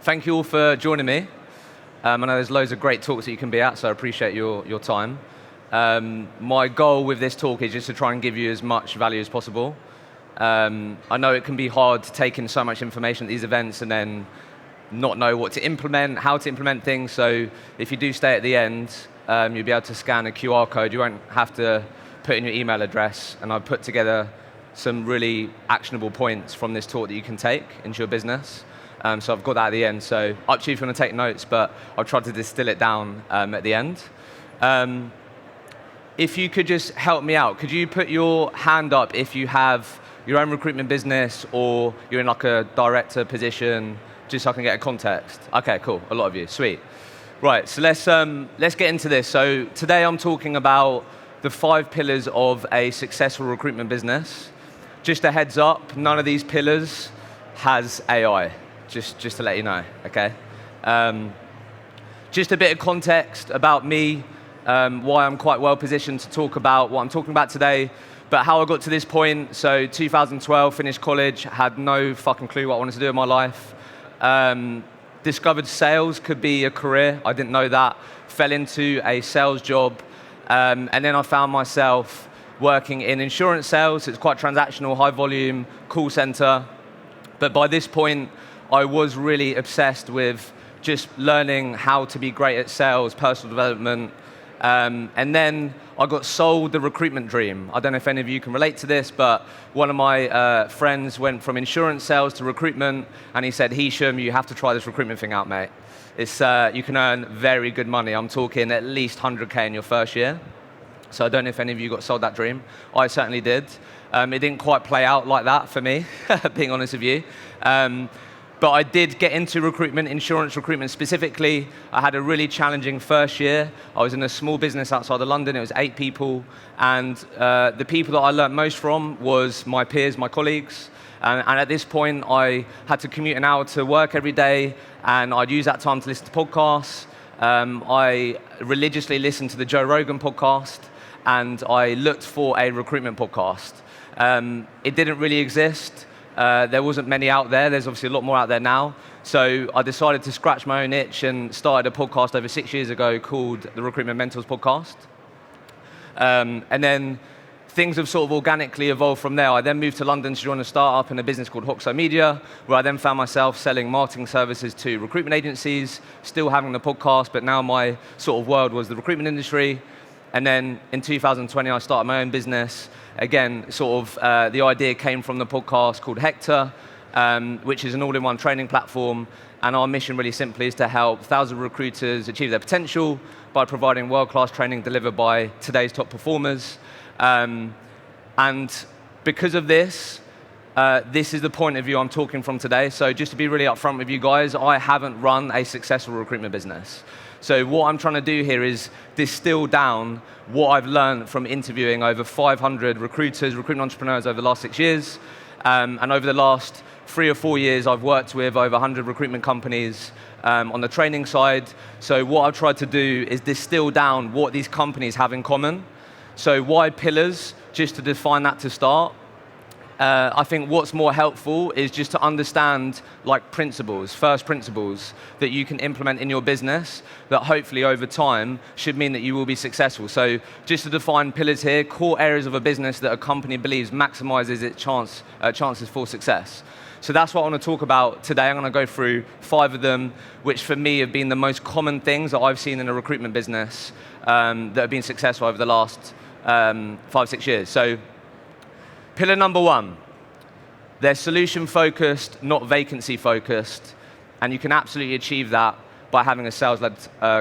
thank you all for joining me. I know there's loads of great talks that you can be at, so I appreciate your time. My goal with this talk is just to try and give you as much value as possible. I know it can be hard to take in so much information at these events and then not know what to implement, how to implement things, so if you do stay at the end, you'll be able to scan a QR code. You won't have to put in your email address, and I've put together some really actionable points from this talk that you can take into your business. So I've got that at the end, so up to you if you want to take notes, but I'll try to distill it down at the end. If you could just help me out, could you put your hand up if you have your own recruitment business or you're in like a director position, just so I can get a context? Okay, cool, a lot of you, sweet. Right, so let's get into this. So today I'm talking about the 5 pillars of a successful recruitment business. Just a heads up, none of these pillars has AI, just to let you know, okay? Just a bit of context about me, why I'm quite well positioned to talk about what I'm talking about today, but how I got to this point. So 2012, finished college, had no fucking clue what I wanted to do in my life. Discovered sales could be a career, I didn't know that. Fell into a sales job, and then I found myself working in insurance sales. It's quite transactional, high volume, call center. But by this point, I was really obsessed with just learning how to be great at sales, personal development. And then I got sold the recruitment dream. I don't know if any of you can relate to this, but one of my friends went from insurance sales to recruitment, and he said, Hisham, you have to try this recruitment thing out, mate. It's, you can earn very good money. I'm talking at least 100K in your first year. So I don't know if any of you got sold that dream. I certainly did. It didn't quite play out like that for me, being honest with you. But I did get into recruitment, insurance recruitment specifically. I had a really challenging first year. I was in a small business outside of London. It was 8 people. And the people that I learned most from was my peers, my colleagues. And at this point, I had to commute an hour to work every day, and I'd use that time to listen to podcasts. I religiously listened to the Joe Rogan podcast, and I looked for a recruitment podcast. It didn't really exist. There wasn't many out there. There's obviously a lot more out there now. So I decided to scratch my own itch and started a podcast over 6 years ago called the Recruitment Mentors Podcast. And then things have sort of organically evolved from there. I then moved to London to join a startup in a business called Hoxo Media, where I then found myself selling marketing services to recruitment agencies, still having the podcast, but now my sort of world was the recruitment industry. And then in 2020, I started my own business. Again, sort of the idea came from the podcast called Hector, which is an all-in-one training platform. And our mission really simply is to help thousands of recruiters achieve their potential by providing world-class training delivered by today's top performers. And because of this, this is the point of view I'm talking from today. So just to be really upfront with you guys, I haven't run a successful recruitment business. So what I'm trying to do here is distill down what I've learned from interviewing over 500 recruiters, recruitment entrepreneurs over the last 6 years. And over the last 3 or 4 years, I've worked with over 100 recruitment companies on the training side. So what I've tried to do is distill down what these companies have in common. So why pillars? Just to define that to start. I think what's more helpful is just to understand like principles, first principles that you can implement in your business that hopefully over time should mean that you will be successful. So just to define pillars here, core areas of a business that a company believes maximizes its chances for success. So that's what I want to talk about today. I'm going to go through 5 of them, which for me have been the most common things that I've seen in a recruitment business that have been successful over the last 5-6 years. So pillar number 1, they're solution-focused, not vacancy-focused, and you can absolutely achieve that by having a sales-led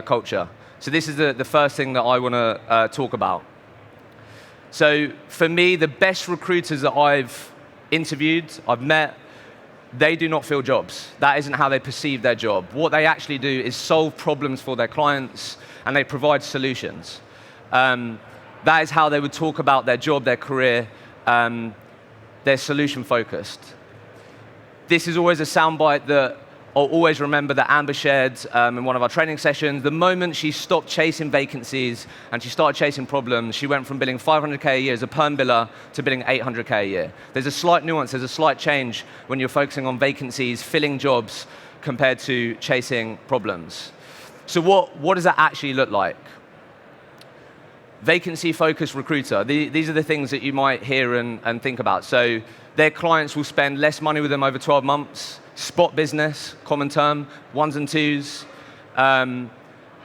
culture. So this is the first thing that I want to talk about. So for me, the best recruiters that I've interviewed, I've met, they do not fill jobs. That isn't how they perceive their job. What they actually do is solve problems for their clients, and they provide solutions. That is how they would talk about their job, their career. They're solution-focused. This is always a soundbite that I'll always remember that Amber shared in one of our training sessions. The moment she stopped chasing vacancies and she started chasing problems, she went from billing 500K a year as a perm biller to billing 800K a year. There's a slight nuance, there's a slight change when you're focusing on vacancies, filling jobs, compared to chasing problems. So what does that actually look like? Vacancy-focused recruiter. These are the things that you might hear and think about. So their clients will spend less money with them over 12 months. Spot business, common term, ones and twos.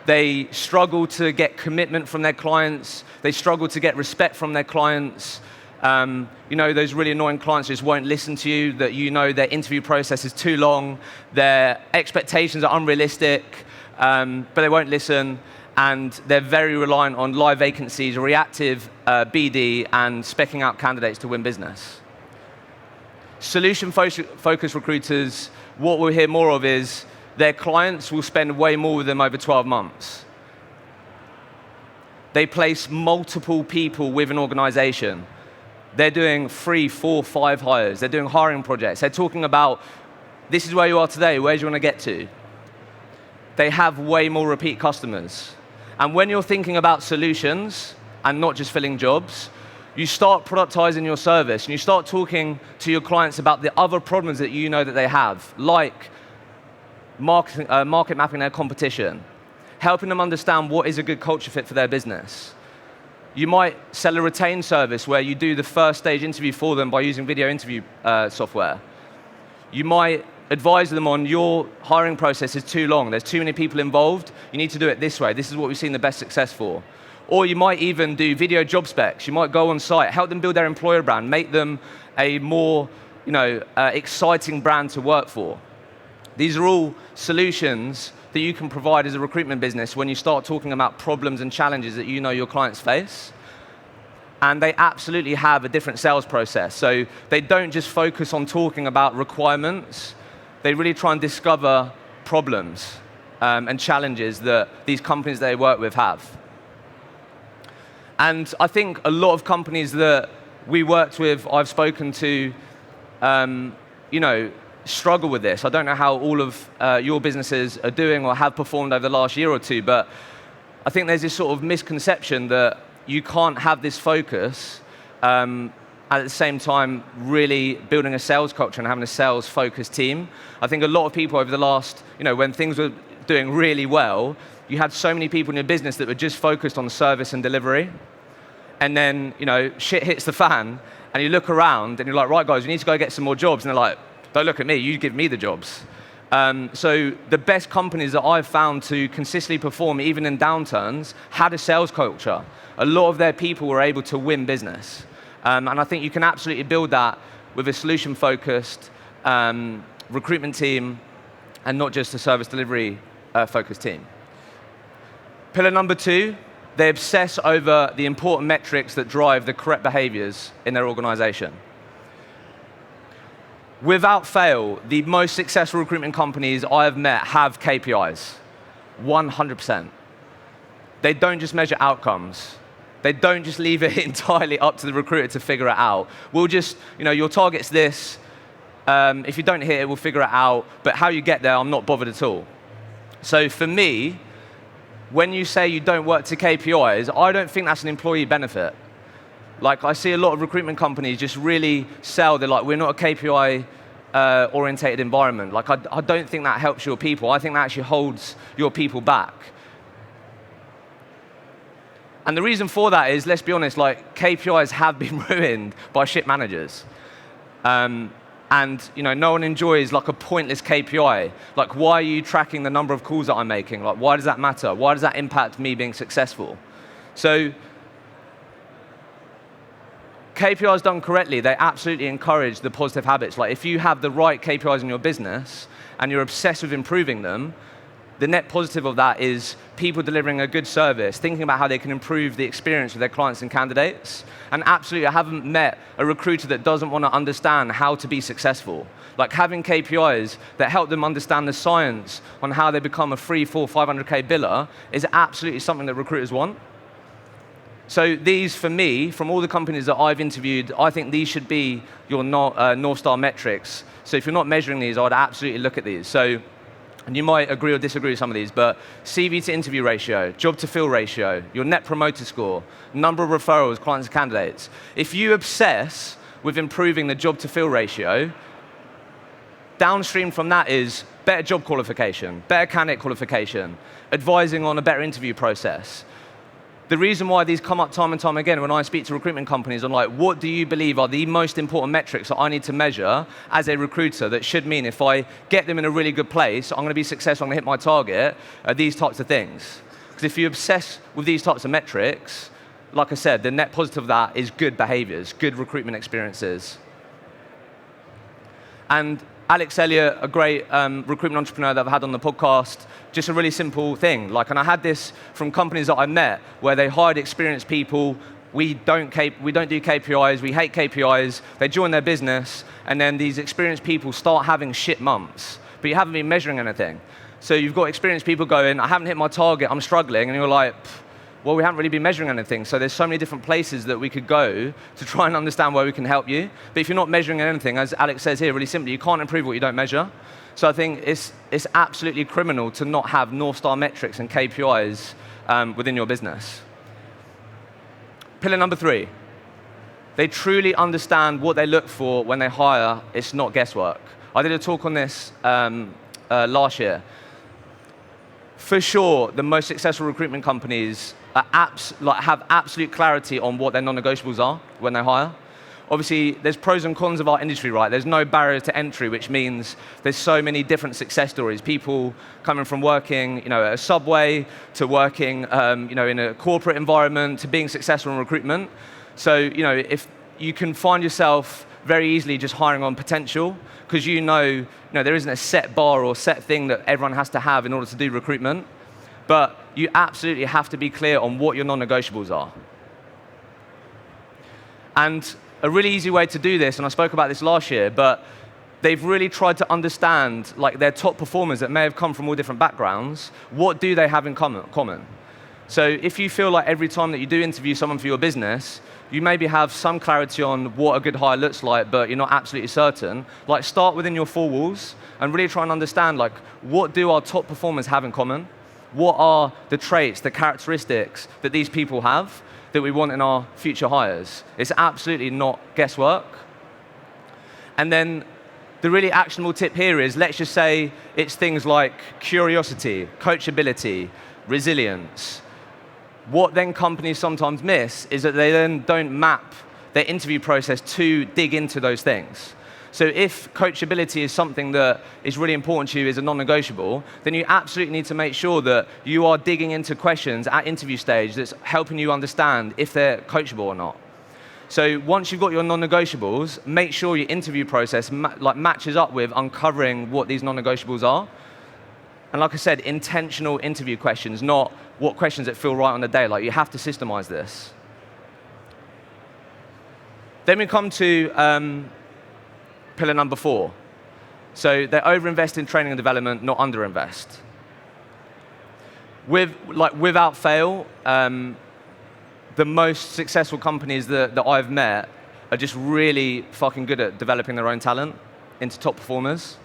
They struggle to get commitment from their clients. They struggle to get respect from their clients. Those really annoying clients just won't listen to you, that their interview process is too long, their expectations are unrealistic, but they won't listen, and they're very reliant on live vacancies, reactive BD, and speccing out candidates to win business. Solution-focused recruiters, what we'll hear more of is their clients will spend way more with them over 12 months. They place multiple people with an organization. They're doing 3, 4, 5 hires. They're doing hiring projects. They're talking about, this is where you are today, where do you want to get to? They have way more repeat customers. And when you're thinking about solutions and not just filling jobs, you start productizing your service and you start talking to your clients about the other problems that you know that they have, like market mapping their competition, helping them understand what is a good culture fit for their business. You might sell a retained service where you do the first stage interview for them by using video interview software. You might advise them on your hiring process is too long. There's too many people involved. You need to do it this way. This is what we've seen the best success for. Or you might even do video job specs. You might go on site, help them build their employer brand, make them a more exciting brand to work for. These are all solutions that you can provide as a recruitment business when you start talking about problems and challenges that your clients face. And they absolutely have a different sales process. So they don't just focus on talking about requirements. They really try and discover problems and challenges that these companies they work with have. And I think a lot of companies that we worked with, I've spoken to, struggle with this. I don't know how all of your businesses are doing or have performed over the last year or two, but I think there's this sort of misconception that you can't have this focus at the same time really building a sales culture and having a sales-focused team. I think a lot of people over the last, when things were doing really well, you had so many people in your business that were just focused on service and delivery. And then, shit hits the fan, and you look around, and you're like, right, guys, we need to go get some more jobs. And they're like, don't look at me, you give me the jobs. So the best companies that I've found to consistently perform, even in downturns, had a sales culture. A lot of their people were able to win business. And I think you can absolutely build that with a solution-focused recruitment team and not just a service delivery focused team. Pillar number 2, they obsess over the important metrics that drive the correct behaviors in their organization. Without fail, the most successful recruitment companies I have met have KPIs, 100%. They don't just measure outcomes. They don't just leave it entirely up to the recruiter to figure it out. We'll just, your target's this. If you don't hit it, we'll figure it out. But how you get there, I'm not bothered at all. So for me, when you say you don't work to KPIs, I don't think that's an employee benefit. Like, I see a lot of recruitment companies just really sell, they're like, we're not a KPI orientated environment. Like, I don't think that helps your people. I think that actually holds your people back. And the reason for that is, let's be honest, like, KPIs have been ruined by shit managers. And no one enjoys like a pointless KPI. Like, why are you tracking the number of calls that I'm making? Like, why does that matter? Why does that impact me being successful? So KPIs done correctly, they absolutely encourage the positive habits. Like, if you have the right KPIs in your business and you're obsessed with improving them, the net positive of that is people delivering a good service, thinking about how they can improve the experience with their clients and candidates. And absolutely, I haven't met a recruiter that doesn't want to understand how to be successful. Like, having KPIs that help them understand the science on how they become a 3, 4, 500K biller is absolutely something that recruiters want. So these, for me, from all the companies that I've interviewed, I think these should be your North Star metrics. So if you're not measuring these, I would absolutely look at these. So, and you might agree or disagree with some of these, but CV to interview ratio, job to fill ratio, your net promoter score, number of referrals, clients and candidates. If you obsess with improving the job to fill ratio, downstream from that is better job qualification, better candidate qualification, advising on a better interview process. The reason why these come up time and time again when I speak to recruitment companies, I'm like, what do you believe are the most important metrics that I need to measure as a recruiter that should mean if I get them in a really good place, I'm going to be successful, I'm going to hit my target, these types of things. Because if you obsess with these types of metrics, like I said, the net positive of that is good behaviors, good recruitment experiences. And Alex Elliott, a great recruitment entrepreneur that I've had on the podcast, just a really simple thing. And I had this from companies that I met where they hired experienced people. We don't do KPIs. We hate KPIs. They join their business, and then these experienced people start having shit months, but you haven't been measuring anything. So you've got experienced people going, I haven't hit my target, I'm struggling, and you're like, well, we haven't really been measuring anything. So there's so many different places that we could go to try and understand where we can help you. But if you're not measuring anything, as Alex says here, really simply, you can't improve what you don't measure. So I think it's absolutely criminal to not have North Star metrics and KPIs within your business. Pillar number 3, they truly understand what they look for when they hire. It's not guesswork. I did a talk on this last year. For sure, the most successful recruitment companies have absolute clarity on what their non-negotiables are when they hire. Obviously, there's pros and cons of our industry, right? There's no barrier to entry, which means there's so many different success stories. People coming from working, at a Subway to working, in a corporate environment to being successful in recruitment. So, if you can find yourself very easily just hiring on potential, because there isn't a set bar or set thing that everyone has to have in order to do recruitment. But you absolutely have to be clear on what your non-negotiables are. And a really easy way to do this, and I spoke about this last year, but they've really tried to understand their top performers that may have come from all different backgrounds, what do they have in common? So if you feel like every time that you do interview someone for your business, you maybe have some clarity on what a good hire looks like, but you're not absolutely certain, start within your 4 walls and really try and understand what do our top performers have in common? What are the traits, the characteristics that these people have that we want in our future hires? It's absolutely not guesswork. And then the really actionable tip here is, let's just say it's things like curiosity, coachability, resilience. What then companies sometimes miss is that they then don't map their interview process to dig into those things. So if coachability is something that is really important to you as a non-negotiable, then you absolutely need to make sure that you are digging into questions at interview stage that's helping you understand if they're coachable or not. So once you've got your non-negotiables, make sure your interview process matches up with uncovering what these non-negotiables are. And like I said, intentional interview questions, not what questions that feel right on the day. You have to systemize this. Then we come to pillar number 4. So they overinvest in training and development, not underinvest. Without fail, the most successful companies that I've met are just really fucking good at developing their own talent into top performers.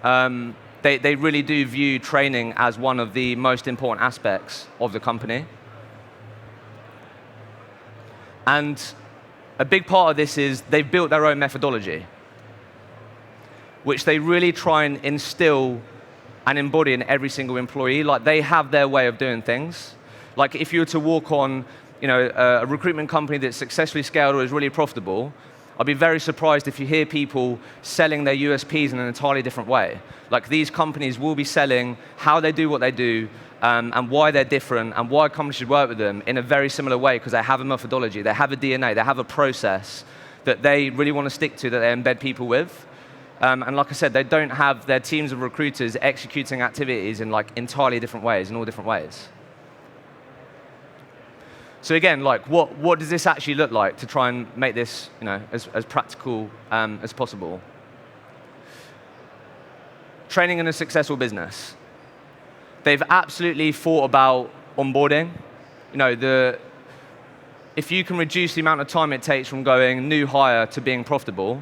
They really do view training as one of the most important aspects of the company. And a big part of this is they've built their own methodology, which they really try and instill and embody in every single employee. They have their way of doing things. If you were to walk on, a recruitment company that's successfully scaled or is really profitable, I'd be very surprised if you hear people selling their USPs in an entirely different way. These companies will be selling how they do what they do, and why they're different, and why companies should work with them in a very similar way, because they have a methodology, they have a DNA, they have a process that they really want to stick to, that they embed people with. And like I said, they don't have their teams of recruiters executing activities in entirely different ways, in all different ways. So again, what does this actually look like to try and make this, as practical as possible? Training in a successful business. They've absolutely thought about onboarding. If you can reduce the amount of time it takes from going new hire to being profitable,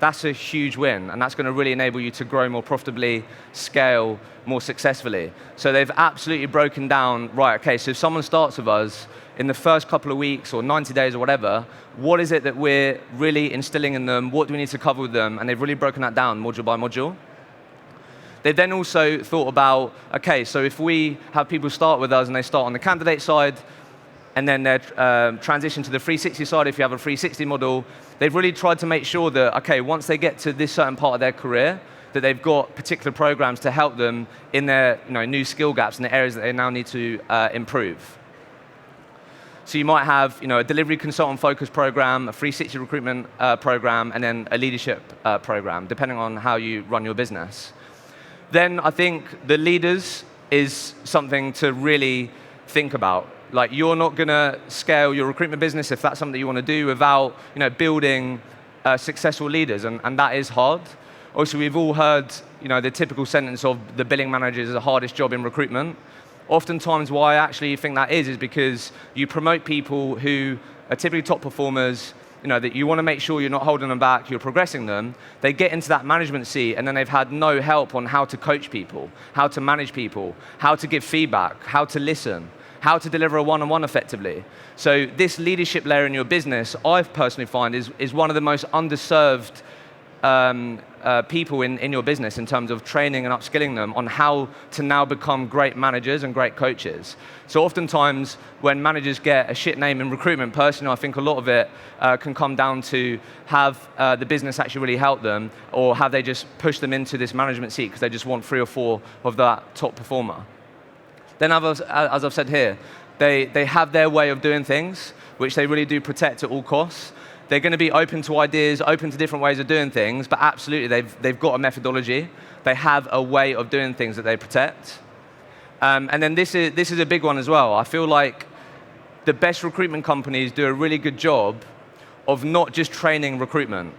that's a huge win, and that's going to really enable you to grow more profitably, scale more successfully. So they've absolutely broken down, right, okay, so if someone starts with us, in the first couple of weeks or 90 days or whatever, what is it that we're really instilling in them? What do we need to cover with them? And they've really broken that down module by module. They then also thought about, okay, so if we have people start with us and they start on the candidate side, and then they transition to the 360 side if you have a 360 model, they've really tried to make sure that, okay, once they get to this certain part of their career, that they've got particular programs to help them in their new skill gaps and the areas that they now need to improve. So you might have a delivery consultant focused program, a 360 recruitment program, and then a leadership program, depending on how you run your business. Then I think the leaders is something to really think about. Like, you're not going to scale your recruitment business if that's something you want to do without building successful leaders, and that is hard. Also, we've all heard the typical sentence of the billing manager is the hardest job in recruitment. Oftentimes, why I actually think that is because you promote people who are typically top performers, that you want to make sure you're not holding them back, you're progressing them. They get into that management seat, and then they've had no help on how to coach people, how to manage people, how to give feedback, how to listen, how to deliver a one-on-one effectively. So this leadership layer in your business, I personally find, is one of the most underserved people in your business in terms of training and upskilling them on how to now become great managers and great coaches. So oftentimes when managers get a shit name in recruitment, personally I think a lot of it can come down to have the business actually really help them, or have they just push them into this management seat because they just want 3 or 4 of that top performer. Then as I've said here, they have their way of doing things, which they really do protect at all costs. They're going to be open to ideas, open to different ways of doing things, but absolutely they've got a methodology. They have a way of doing things that they protect. And then this is a big one as well. I feel like the best recruitment companies do a really good job of not just training recruitment.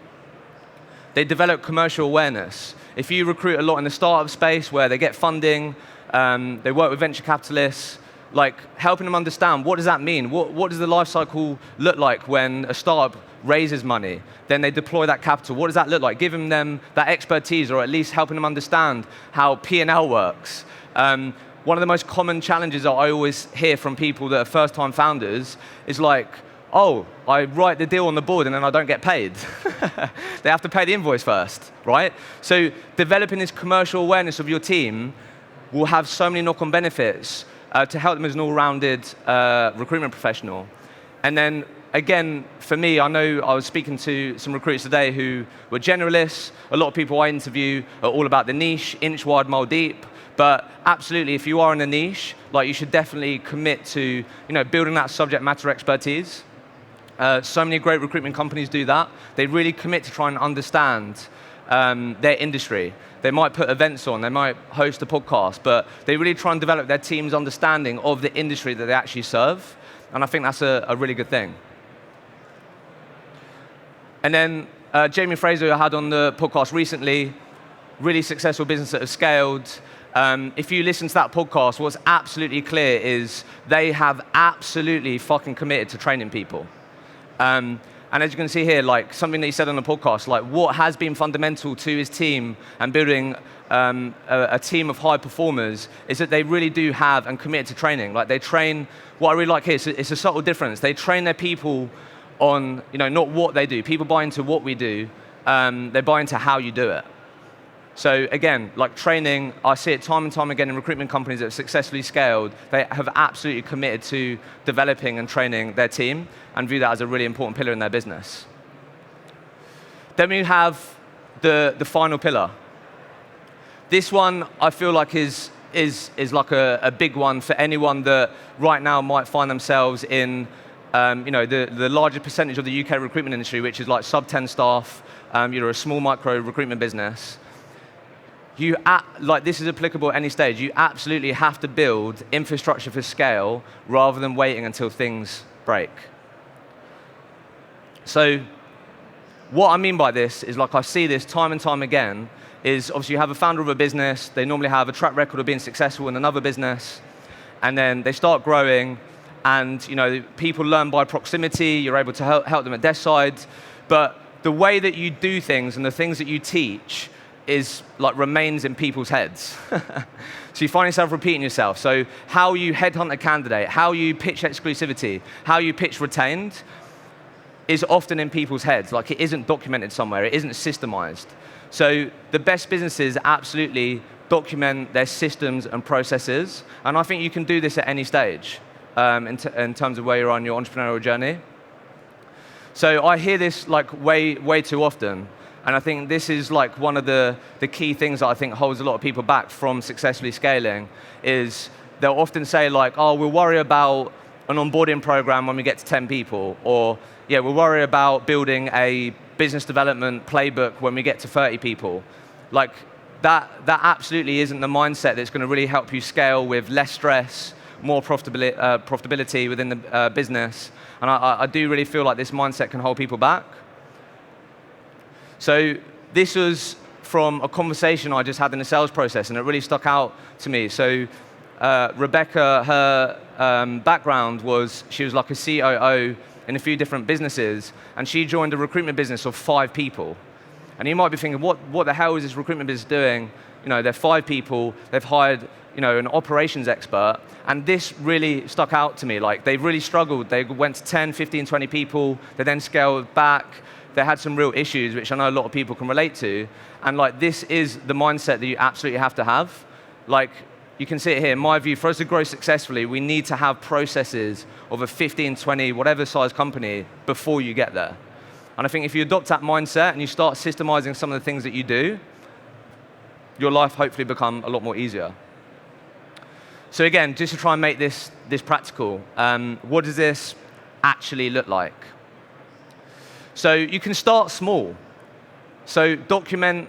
They develop commercial awareness. If you recruit a lot in the startup space where they get funding, they work with venture capitalists, like helping them understand what does that mean? What does the life cycle look like when a startup raises money? Then they deploy that capital. What does that look like? Giving them that expertise, or at least helping them understand how P&L works. One of the most common challenges that I always hear from people that are first-time founders is like, oh, I write the deal on the board and then I don't get paid. They have to pay the invoice first, right? So developing this commercial awareness of your team will have so many knock-on benefits to help them as an all-rounded recruitment professional. And then, again, for me, I know I was speaking to some recruiters today who were generalists. A lot of people I interview are all about the niche, inch wide, mile deep. But absolutely, if you are in a niche, like, you should definitely commit to building that subject matter expertise. So many great recruitment companies do that. They really commit to try and understand their industry. They might put events on, they might host a podcast, but they really try and develop their team's understanding of the industry that they actually serve. And I think that's a really good thing. And then Jamie Fraser, who I had on the podcast recently, really successful business that have scaled. If you listen to that podcast, what's absolutely clear is they have absolutely fucking committed to training people. And as you can see here, like something that he said on the podcast, like what has been fundamental to his team and building a team of high performers is that they really do have and commit to training. Like they train, what I really like here is it's a subtle difference. They train their people on, not what they do. People buy into what we do. They buy into how you do it. So again, like training, I see it time and time again in recruitment companies that have successfully scaled. They have absolutely committed to developing and training their team and view that as a really important pillar in their business. Then we have the final pillar. This one I feel like is like a big one for anyone that right now might find themselves in the largest percentage of the UK recruitment industry, which is like sub 10 staff. You're a small micro recruitment business. This is applicable at any stage. You absolutely have to build infrastructure for scale rather than waiting until things break. So what I mean by this is, like I see this time and time again, is obviously you have a founder of a business, they normally have a track record of being successful in another business, and then they start growing, and people learn by proximity, you're able to help them at desk side, but the way that you do things and the things that you teach is remains in people's heads. So you find yourself repeating yourself. So how you headhunt a candidate, how you pitch exclusivity, how you pitch retained is often in people's heads. Like, it isn't documented somewhere, it isn't systemized. So the best businesses absolutely document their systems and processes. And I think you can do this at any stage in terms of where you're on your entrepreneurial journey. So I hear this like way too often. And I think this is like one of the key things that I think holds a lot of people back from successfully scaling is they'll often say like, oh, we'll worry about an onboarding program when we get to 10 people. Or, yeah, we'll worry about building a business development playbook when we get to 30 people. Like, that absolutely isn't the mindset that's going to really help you scale with less stress, more profitability within the business. And I do really feel like this mindset can hold people back. So this was from a conversation I just had in the sales process, and it really stuck out to me. So Rebecca, her background was she was like a COO in a few different businesses, and she joined a recruitment business of 5 people. And you might be thinking, what the hell is this recruitment business doing? You know, they're 5 people, they've hired, you know, an operations expert, and this really stuck out to me. Like, they've really struggled. They went to 10, 15, 20 people, they then scaled back. They had some real issues, which I know a lot of people can relate to. And like, this is the mindset that you absolutely have to have. Like, you can see it here. In my view, for us to grow successfully, we need to have processes of a 15, 20, whatever size company before you get there. And I think if you adopt that mindset and you start systemizing some of the things that you do, your life hopefully become a lot more easier. So again, just to try and make this practical, what does this actually look like? So you can start small. So document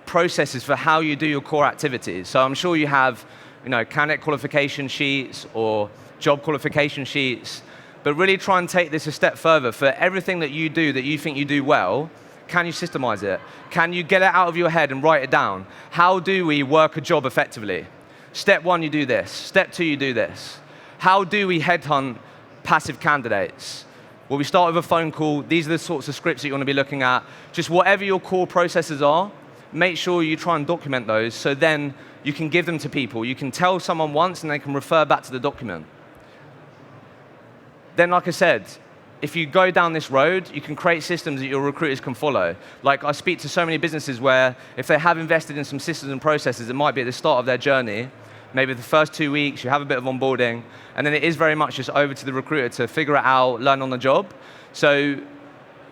processes for how you do your core activities. So I'm sure you have, you know, candidate qualification sheets or job qualification sheets, but really try and take this a step further. For everything that you do that you think you do well, can you systemize it? Can you get it out of your head and write it down? How do we work a job effectively? Step 1, you do this. Step 2, you do this. How do we headhunt passive candidates? Well, we start with a phone call. These are the sorts of scripts that you want to be looking at. Just whatever your core processes are, make sure you try and document those so then you can give them to people. You can tell someone once and they can refer back to the document. Then, like I said, if you go down this road, you can create systems that your recruiters can follow. Like, I speak to so many businesses where if they have invested in some systems and processes, it might be at the start of their journey, maybe the first 2 weeks, you have a bit of onboarding, and then it is very much just over to the recruiter to figure it out, learn on the job. So,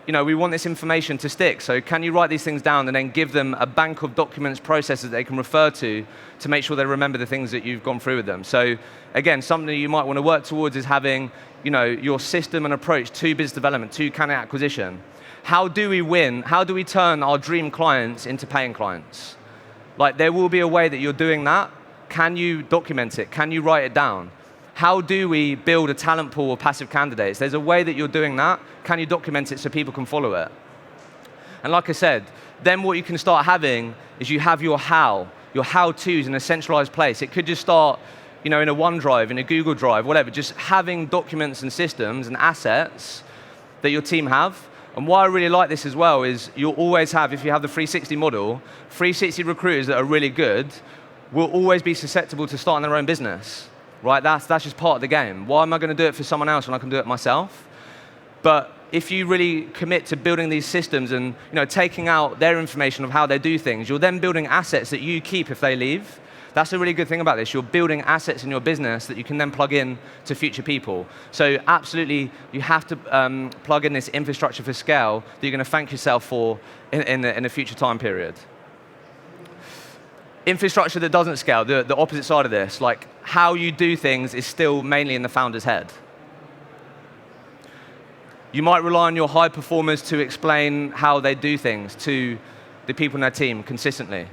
you know, we want this information to stick. So can you write these things down and then give them a bank of documents, processes that they can refer to make sure they remember the things that you've gone through with them? So again, something you might want to work towards is having, you know, your system and approach to business development, to candidate acquisition. How do we win? How do we turn our dream clients into paying clients? Like, there will be a way that you're doing that. Can you document it? Can you write it down? How do we build a talent pool of passive candidates? There's a way that you're doing that. Can you document it so people can follow it? And like I said, then what you can start having is you have your how-tos in a centralized place. It could just start, you know, in a OneDrive, in a Google Drive, whatever, just having documents and systems and assets that your team have. And why I really like this as well is you'll always have, if you have the 360 model, 360 recruiters that are really good will always be susceptible to starting their own business, right? That's just part of the game. Why am I going to do it for someone else when I can do it myself? But if you really commit to building these systems and, you know, taking out their information of how they do things, you're then building assets that you keep if they leave. That's a really good thing about this. You're building assets in your business that you can then plug in to future people. So absolutely, you have to plug in this infrastructure for scale that you're going to thank yourself for in a future time period. Infrastructure that doesn't scale, the opposite side of this, like how you do things is still mainly in the founder's head. You might rely on your high performers to explain how they do things to the people in their team consistently.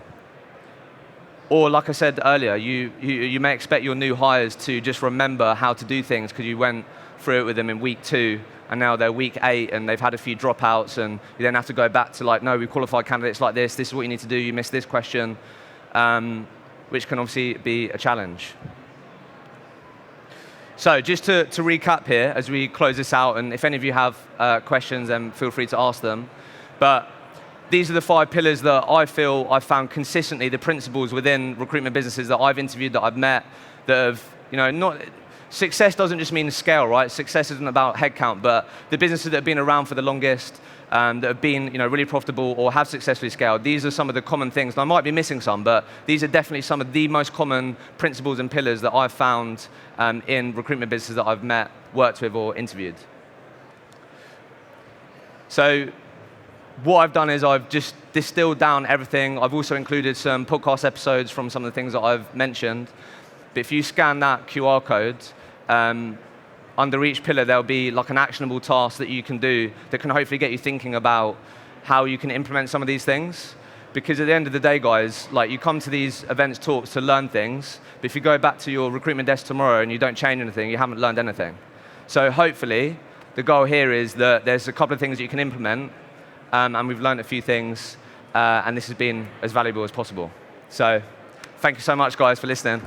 Or like I said earlier, you may expect your new hires to just remember how to do things because you went through it with them in week 2 and now they're week 8 and they've had a few dropouts and you then have to go back to like, no, we qualified candidates like this is what you need to do, you missed this question. Which can obviously be a challenge. So just to recap here as we close this out, and if any of you have questions, then feel free to ask them. But these are the 5 pillars that I feel I've found consistently the principles within recruitment businesses that I've interviewed, that I've met, that have, you know, success doesn't just mean scale, right? Success isn't about headcount, but the businesses that have been around for the longest, that have been really profitable or have successfully scaled, these are some of the common things. And I might be missing some, but these are definitely some of the most common principles and pillars that I've found in recruitment businesses that I've met, worked with, or interviewed. So what I've done is I've just distilled down everything. I've also included some podcast episodes from some of the things that I've mentioned. But if you scan that QR code, under each pillar there'll be like an actionable task that you can do that can hopefully get you thinking about how you can implement some of these things. Because at the end of the day, guys, like you come to these events, talks to learn things, but if you go back to your recruitment desk tomorrow and you don't change anything, you haven't learned anything. So hopefully, the goal here is that there's a couple of things that you can implement, and we've learned a few things, and this has been as valuable as possible. So thank you so much, guys, for listening.